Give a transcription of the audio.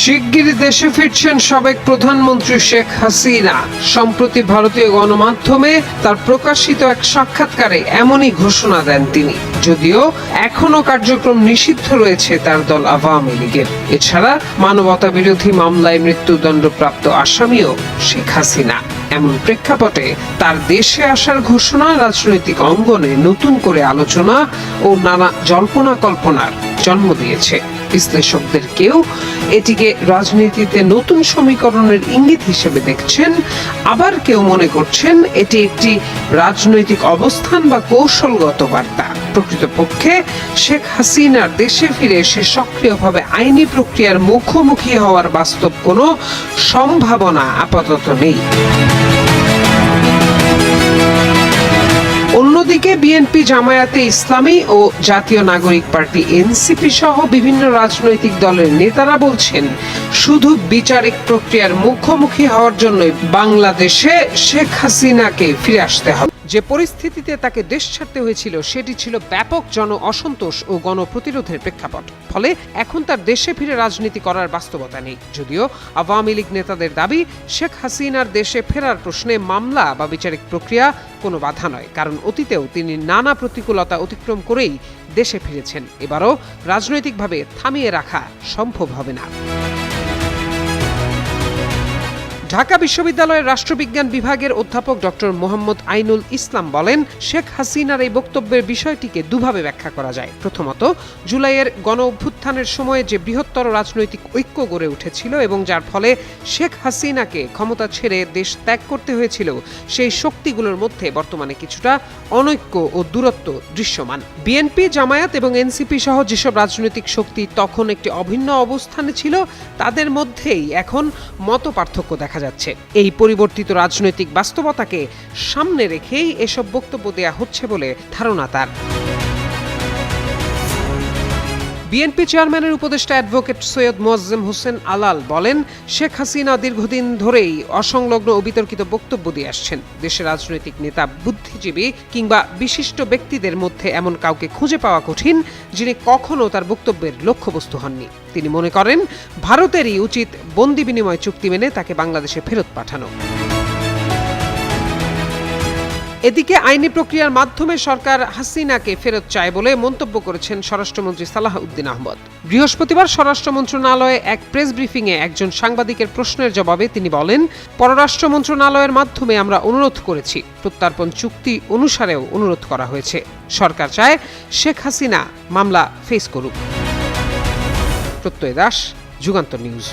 শিগগিরই দেশে ফিরছেন সাবেক প্রধানমন্ত্রী শেখ হাসিনা। সম্প্রতি ভারতীয় গণমাধ্যমে তার প্রকাশিত এক সাক্ষাৎকারে এমনই ঘোষণা দেন তিনি। যদিও এখনো কার্যক্রম নিষিদ্ধ রয়েছে তার দল আওয়ামী লীগের। এছাড়া মানবতা বিরোধী মামলায় মৃত্যুদণ্ডপ্রাপ্ত আসামিও শেখ হাসিনা। এমন প্রেক্ষাপটে তার দেশে আসার ঘোষণা রাজনৈতিক অঙ্গনে নতুন করে আলোচনা ও নানা জল্পনা কল্পনার জন্ম দিয়েছে। বিশ্লেষকদের কেউ এটিকে রাজনীতিতে নতুন সমীকরণের ইঙ্গিত হিসেবে দেখছেন, আবার কেউ মনে করছেন এটি একটি রাজনৈতিক অবস্থান বা কৌশলগত বার্তা। প্রকৃতপক্ষে শেখ হাসিনার দেশে ফিরে এসে সক্রিয়ভাবে আইনি প্রক্রিয়ার মুখোমুখি হওয়ার বাস্তব কোনো সম্ভাবনা আপাতত নেই। অন্যদিকে বিএনপি, জামায়াতে ইসলামী ও জাতীয় নাগরিক পার্টি এনসিপি সহ বিভিন্ন রাজনৈতিক দলের নেতারা বলছেন, শুধু বিচারিক প্রক্রিয়ার মুখোমুখি হওয়ার জন্যই বাংলাদেশে শেখ হাসিনাকে ফিরে আসতে হবে। যে পরিস্থিতিতে তাকে দেশ ছাড়তে হয়েছিল সেটি ছিল ব্যাপক জন অসন্তোষ ও গণপ্রতিরোধের প্রেক্ষাপট। ফলে এখন তার দেশে ফিরে রাজনীতি করার বাস্তবতা নেই। যদিও আওয়ামী লীগ নেতাদের দাবি, শেখ হাসিনার দেশে ফেরার প্রশ্নে মামলা বা বিচারিক প্রক্রিয়া কোনো বাধা নয়, কারণ অতীতেও তিনি নানা প্রতিকূলতা অতিক্রম করেই দেশে ফিরেছেন। এবারও রাজনৈতিকভাবে থামিয়ে রাখা সম্ভব হবে না। ঢাকা বিশ্ববিদ্যালয়ের রাষ্ট্রবিজ্ঞান বিভাগের অধ্যাপক ডক্টর মোহাম্মদ আইনুল ইসলাম বলেন, শেখ হাসিনার এই বক্তব্যের বিষয়টিকে দুভাবে ব্যাখ্যা করা যায়। প্রথমত, জুলাইয়ের গণ অভ্যুত্থানের সময়ে যে বৃহত্তর রাজনৈতিক ঐক্য গড়ে উঠেছিল এবং যার ফলে শেখ হাসিনাকে ক্ষমতা ছেড়ে দেশ ত্যাগ করতে হয়েছিল, সেই শক্তিগুলোর মধ্যে বর্তমানে কিছুটা অনৈক্য ও দূরত্ব দৃশ্যমান। বিএনপি, জামায়াত এবং এনসিপি সহ যেসব রাজনৈতিক শক্তি তখন একটি অভিন্ন অবস্থানে ছিল, তাদের মধ্যেই এখন মতপার্থক্য দেখা যাচ্ছে। এই পরিবর্তিত রাজনৈতিক বাস্তবতাকে সামনে রেখেই এসব বক্তব্য দেয়া হচ্ছে বলে ধারণা তার। বিএনপি চেয়ারম্যানের উপদেষ্টা অ্যাডভোকেট সৈয়দ মোয়াজ্জেম হোসেন আলাল বলেন, শেখ হাসিনা দীর্ঘদিন ধরেই অসংলগ্ন ও বিতর্কিত বক্তব্য দিয়ে আসছেন। দেশের রাজনৈতিক নেতা, বুদ্ধিজীবী কিংবা বিশিষ্ট ব্যক্তিদের মধ্যে এমন কাউকে খুঁজে পাওয়া কঠিন যিনি কখনো তার বক্তব্যের লক্ষ্যবস্তু হননি। তিনি মনে করেন, ভারতেরই উচিত বন্দি বিনিময় চুক্তি মেনে তাকে বাংলাদেশে ফেরত পাঠানো। এদিকে আইনি প্রক্রিয়ার মাধ্যমে সরকার হাসিনাকে ফেরত চায় বলে মন্তব্য করেছেন স্বরাষ্ট্রমন্ত্রী সালাহউদ্দিন আহমদ। বৃহস্পতিবার স্বরাষ্ট্র মন্ত্রণালয়ে এক প্রেস ব্রিফিংয়ে একজন সাংবাদিকের প্রশ্নের জবাবে তিনি বলেন, পররাষ্ট্র মন্ত্রণালয়ের মাধ্যমে আমরা অনুরোধ করেছি, প্রত্যর্পণ চুক্তি অনুসারেও অনুরোধ করা হয়েছে। সরকার চায় শেখ হাসিনা মামলা ফেস করুক। প্রত্যয় দাস, যুগান্তর নিউজ।